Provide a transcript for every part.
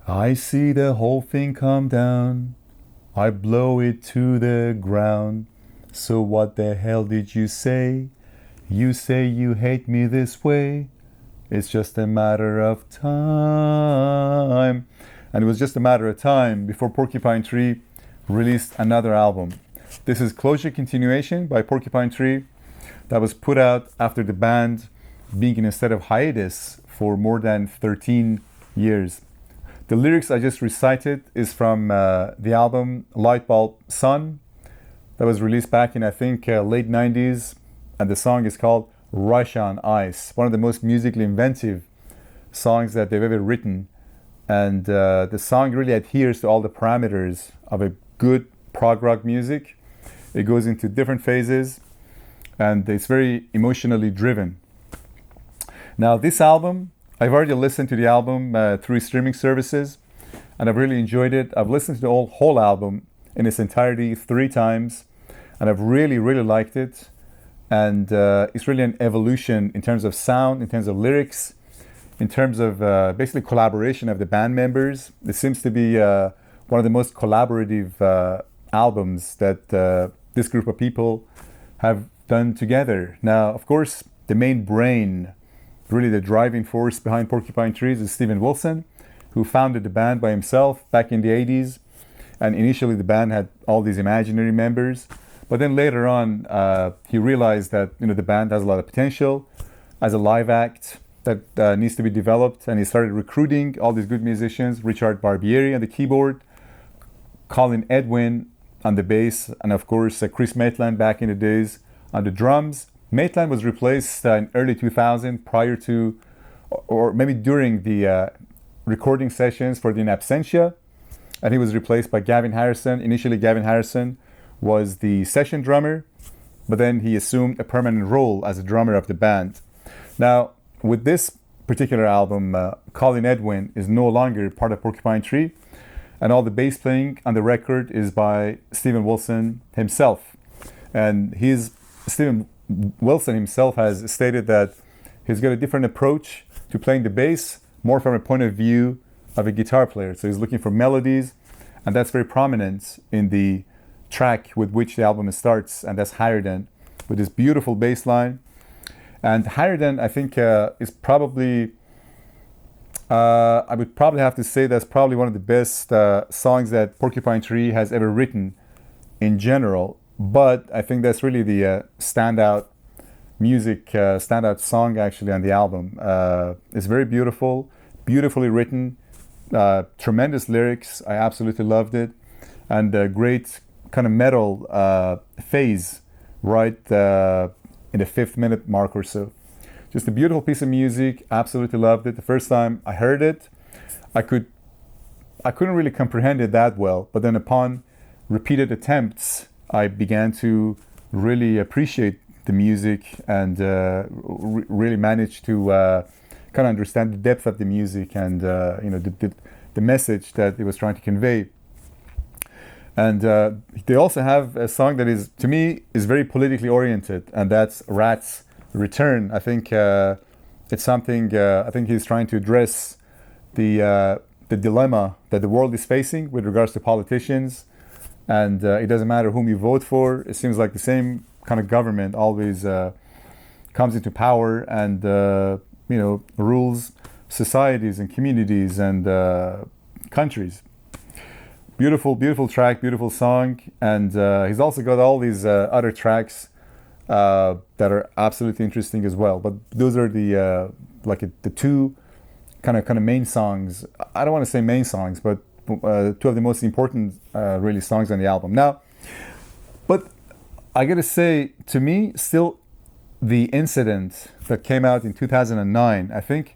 I see the whole thing come down. I blow it to the ground. So what the hell did you say? You say you hate me this way. It's just a matter of time. And it was just a matter of time before Porcupine Tree released another album. This is Closure Continuation by Porcupine Tree that was put out after the band being in a state of hiatus for more than 13 years. The lyrics I just recited is from the album Lightbulb Sun that was released back in, I think, late 90s. And the song is called Rush on Ice, one of the most musically inventive songs that they've ever written. And the song really adheres to all the parameters of a good prog rock music. It goes into different phases and it's very emotionally driven. Now, this album, I've already listened to the album through streaming services and I've really enjoyed it. I've listened to the whole album in its entirety 3 times and I've really, really liked it. And it's really an evolution in terms of sound, in terms of lyrics, in terms of basically collaboration of the band members. It seems to be one of the most collaborative albums that this group of people have done together. Now, of course, the main brain, really the driving force behind Porcupine Trees is Steven Wilson, who founded the band by himself back in the 80s. And initially the band had all these imaginary members. But then later on, he realized that the band has a lot of potential as a live act that needs to be developed. And he started recruiting all these good musicians, Richard Barbieri on the keyboard, Colin Edwin on the bass, and of course Chris Maitland back in the days on the drums. Maitland was replaced in early 2000 prior to, or maybe during the recording sessions for the In Absentia, and he was replaced by Gavin Harrison. Initially, Gavin Harrison was the session drummer, but then he assumed a permanent role as a drummer of the band. Now, with this particular album, Colin Edwin is no longer part of Porcupine Tree, and all the bass playing on the record is by Steven Wilson himself. And Steven Wilson himself has stated that he's got a different approach to playing the bass, more from a point of view of a guitar player. So he's looking for melodies, and that's very prominent in the track with which the album starts, and that's Higher Than, with this beautiful bass line. And Higher Than, I think, is probably, I would probably have to say that's probably one of the best songs that Porcupine Tree has ever written in general. But I think that's really the standout song actually on the album. It's very beautiful, beautifully written, tremendous lyrics. I absolutely loved it, and a great kind of metal phase right in the 5th minute mark or so. Just a beautiful piece of music. Absolutely loved it. The first time I heard it, I couldn't really comprehend it that well, but then upon repeated attempts, I began to really appreciate the music and really managed to kind of understand the depth of the music and the message that it was trying to convey. And they also have a song that is, to me, is very politically oriented, and that's Rat's Return. I think it's something. I think he's trying to address the dilemma that the world is facing with regards to politicians, and it doesn't matter whom you vote for. It seems like the same kind of government always comes into power and rules societies and communities and countries. Beautiful, beautiful track, beautiful song, and he's also got all these other tracks that are absolutely interesting as well. But those are the the 2 kind of main songs. I don't want to say main songs, but 2 of the most important really songs on the album. Now, but I gotta say, to me, still the incident that came out in 2009, I think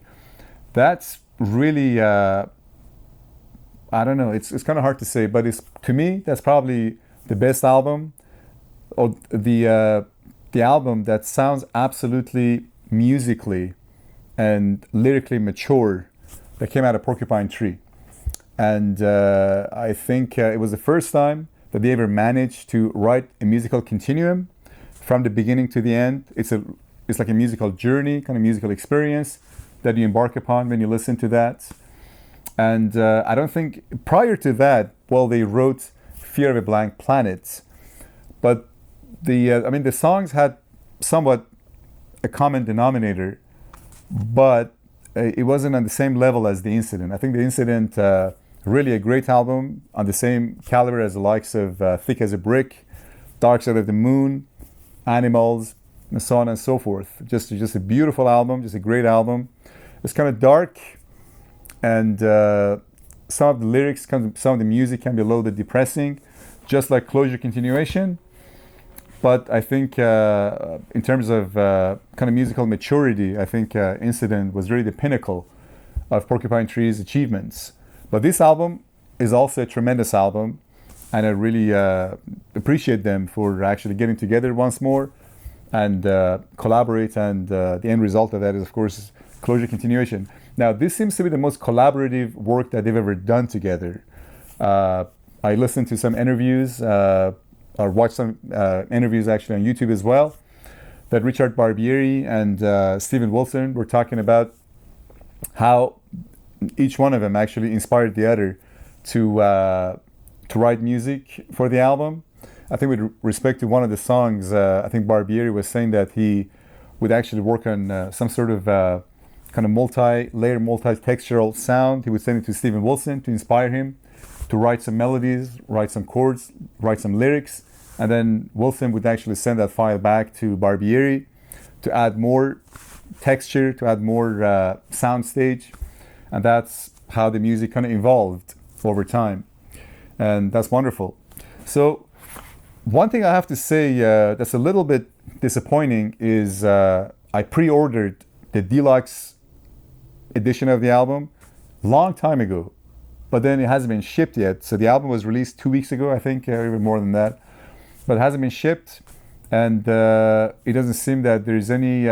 that's really. I don't know. It's kind of hard to say, but to me that's probably the best album, or the album that sounds absolutely musically and lyrically mature that came out of Porcupine Tree. And I think it was the first time that they ever managed to write a musical continuum from the beginning to the end. It's like a musical journey, kind of musical experience that you embark upon when you listen to that. And I don't think prior to that, well, they wrote Fear of a Blank Planet, but the songs had somewhat a common denominator, but it wasn't on the same level as The Incident. I think The Incident, really a great album on the same caliber as the likes of Thick as a Brick, Dark Side of the Moon, Animals, and so on and so forth. Just a beautiful album, just a great album. It's kind of dark, and some of the lyrics, some of the music can be a little bit depressing, just like Closure Continuation. But I think in terms of kind of musical maturity, I think Incident was really the pinnacle of Porcupine Tree's achievements. But this album is also a tremendous album, and I really appreciate them for actually getting together once more and collaborate, and the end result of that is, of course, Closure Continuation. Now, this seems to be the most collaborative work that they've ever done together. I listened to some interviews, or watched some interviews actually on YouTube as well, that Richard Barbieri and Steven Wilson were talking about how each one of them actually inspired the other to write music for the album. I think with respect to one of the songs, I think Barbieri was saying that he would actually work on some sort of kind of multi-layer, multi-textural sound. He would send it to Steven Wilson to inspire him to write some melodies, write some chords, write some lyrics, and then Wilson would actually send that file back to Barbieri to add more texture, to add more sound stage, and that's how the music kind of evolved over time, and that's wonderful. So one thing I have to say that's a little bit disappointing is I pre-ordered the Deluxe edition of the album long time ago, but then it hasn't been shipped yet. So the album was released 2 weeks ago, I think, even more than that, but it hasn't been shipped, and it doesn't seem that there's any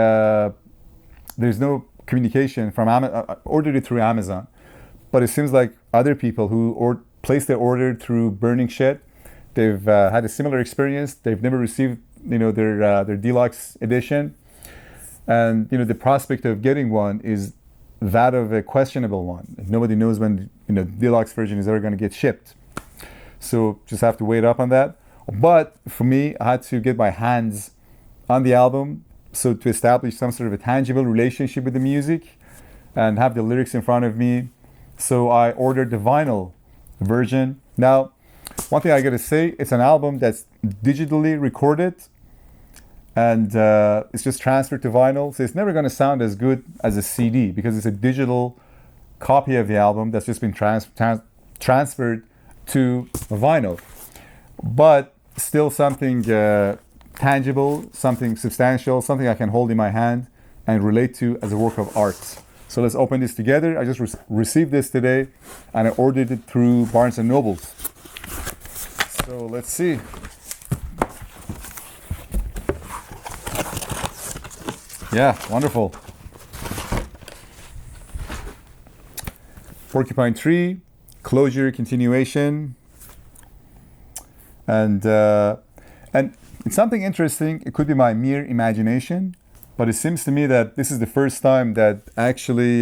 there's no communication from Amazon. I ordered it through Amazon, but it seems like other people who placed their order through Burning Shed, they've had a similar experience. They've never received, their Deluxe edition, and the prospect of getting one is that of a questionable one. Nobody knows when the Deluxe version is ever going to get shipped. So just have to wait up on that. But for me, I had to get my hands on the album, so to establish some sort of a tangible relationship with the music and have the lyrics in front of me. So I ordered the vinyl version. Now, one thing I gotta say, it's an album that's digitally recorded, and it's just transferred to vinyl. So it's never gonna sound as good as a CD because it's a digital copy of the album that's just been transferred to vinyl. But still something tangible, something substantial, something I can hold in my hand and relate to as a work of art. So let's open this together. I just received this today, and I ordered it through Barnes & Noble. So let's see. Yeah, wonderful. Porcupine Tree, Closure Continuation. And it's something interesting. It could be my mere imagination, but it seems to me that this is the first time that actually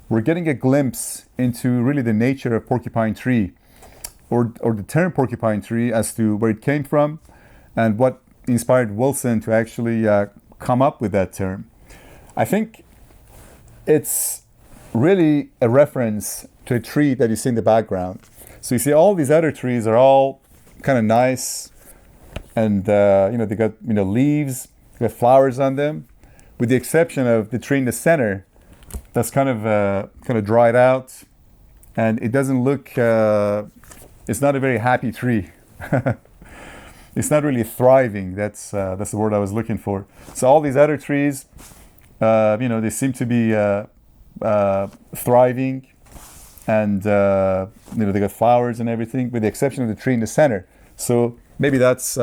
we're getting a glimpse into really the nature of Porcupine Tree, or the term Porcupine Tree, as to where it came from and what inspired Wilson to actually come up with that term. I think it's really a reference to a tree that you see in the background. So you see all these other trees are all kind of nice, and they got leaves, they got flowers on them, with the exception of the tree in the center that's kind of dried out, and it doesn't look it's not a very happy tree. It's not really thriving. That's the word I was looking for. So all these other trees, they seem to be thriving, and they got flowers and everything, with the exception of the tree in the center. So maybe that's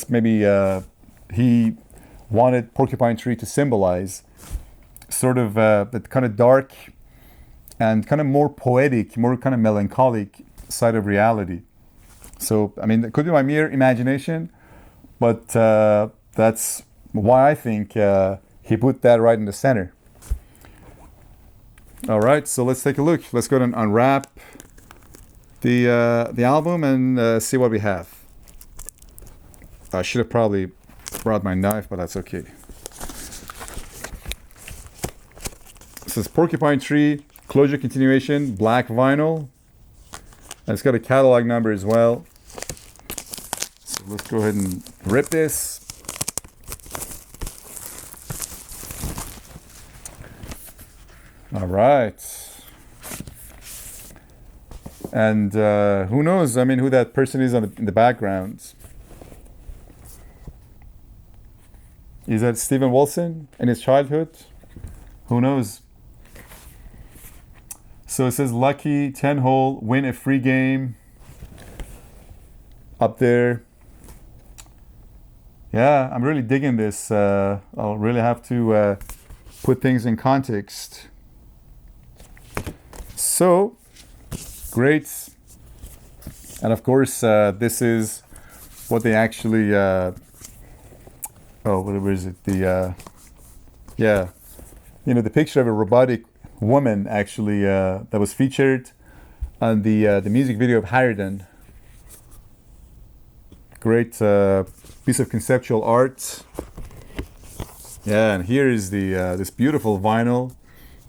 maybe he wanted Porcupine Tree to symbolize sort of that kind of dark and kind of more poetic, more kind of melancholic side of reality. So I mean, it could be my mere imagination, but that's why I think he put that right in the center. All right, so let's take a look. Let's go ahead and unwrap the album and see what we have. I should have probably brought my knife, but that's okay. This is Porcupine Tree Closure Continuation, black vinyl. And it's got a catalog number as well. So let's go ahead and rip this. All right. And who knows? I mean, who that person is in the background. Is that Steven Wilson in his childhood? Who knows? So it says lucky 10 hole, win a free game. Up there. Yeah, I'm really digging this. I'll really have to put things in context. So, great. And of course, this is what they actually... where is it? Yeah. You know, the picture of a robotic woman actually that was featured on the music video of Harridan. Great piece of conceptual art. Yeah, and here is the this beautiful vinyl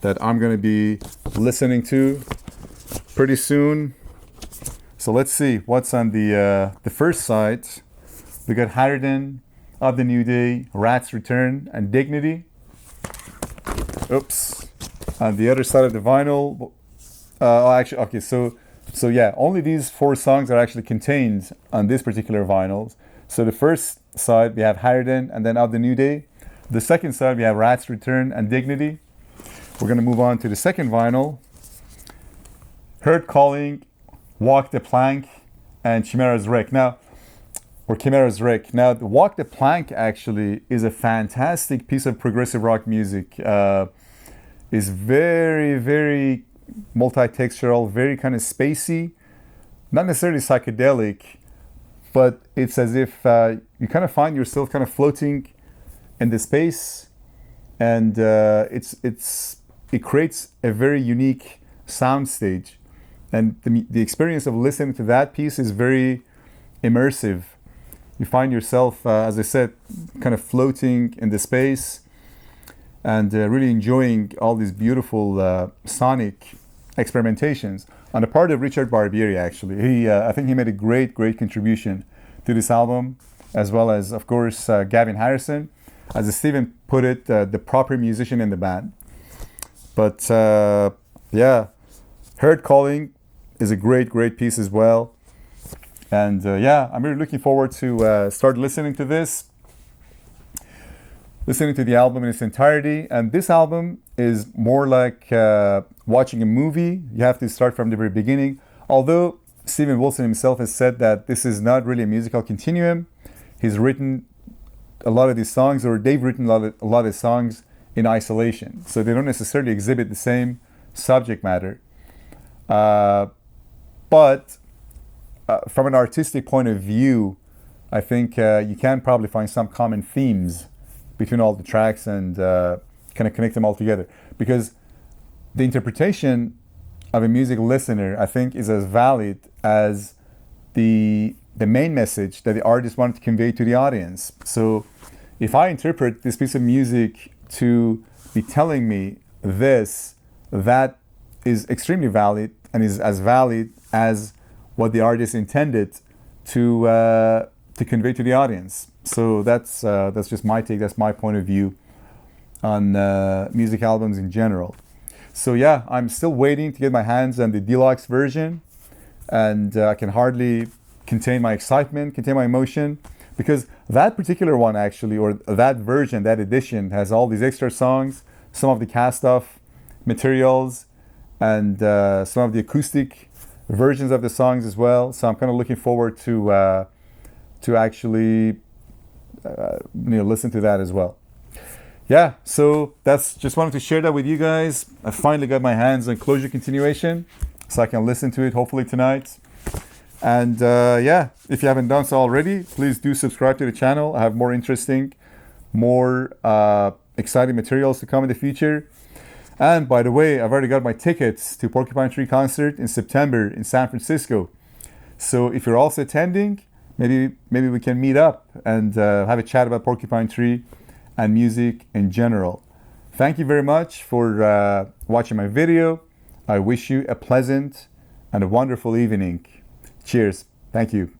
that I'm going to be listening to pretty soon. So let's see what's on the first side. We got Harridan, Of the New Day, Rat's Return, and Dignity. Oops. On the other side of the vinyl, actually, okay, so yeah, only these 4 songs are actually contained on this particular vinyl. So the first side, we have Harridan, and then Of the New Day. The second side, we have Rat's Return and Dignity. We're going to move on to the second vinyl. Heard Calling, Walk the Plank, and Chimera's Wreck. Now, the Walk the Plank actually is a fantastic piece of progressive rock music. Is very, very multi-textural, very kind of spacey, not necessarily psychedelic, but it's as if you kind of find yourself kind of floating in the space, and it creates a very unique sound stage, and the experience of listening to that piece is very immersive. You find yourself, as I said, kind of floating in the space, and really enjoying all these beautiful sonic experimentations on the part of Richard Barbieri. Actually, I think he made a great contribution to this album, as well as, of course, Gavin Harrison, as Steven put it, the proper musician in the band. But yeah, Heard Calling is a great piece as well. And yeah, I'm really looking forward to start listening to the album in its entirety. And this album is more like watching a movie. You have to start from the very beginning. Although Steven Wilson himself has said that this is not really a musical continuum. He's written a lot of these songs, or they've written a lot of songs in isolation. So they don't necessarily exhibit the same subject matter. But from an artistic point of view, I think you can probably find some common themes between all the tracks and kind of connect them all together. Because the interpretation of a music listener, I think, is as valid as the main message that the artist wanted to convey to the audience. So if I interpret this piece of music to be telling me this, that is extremely valid and is as valid as what the artist intended to convey to the audience. So that's just my take. That's my point of view on music albums in general. So yeah, I'm still waiting to get my hands on the deluxe version, and I can hardly contain my excitement, contain my emotion, because that particular one actually, or that version, that edition, has all these extra songs, some of the cast-off materials, and some of the acoustic versions of the songs as well. So I'm kind of looking forward to actually listen to that as well. Yeah, so that's just wanted to share that with you guys. I finally got my hands on Closure Continuation, so I can listen to it hopefully tonight. And yeah, if you haven't done so already, please do subscribe to the channel. I have more interesting, more exciting materials to come in the future. And by the way, I've already got my tickets to Porcupine Tree concert in September in San Francisco. So if you're also attending, maybe we can meet up and have a chat about Porcupine Tree and music in general. Thank you very much for watching my video. I wish you a pleasant and a wonderful evening. Cheers. Thank you.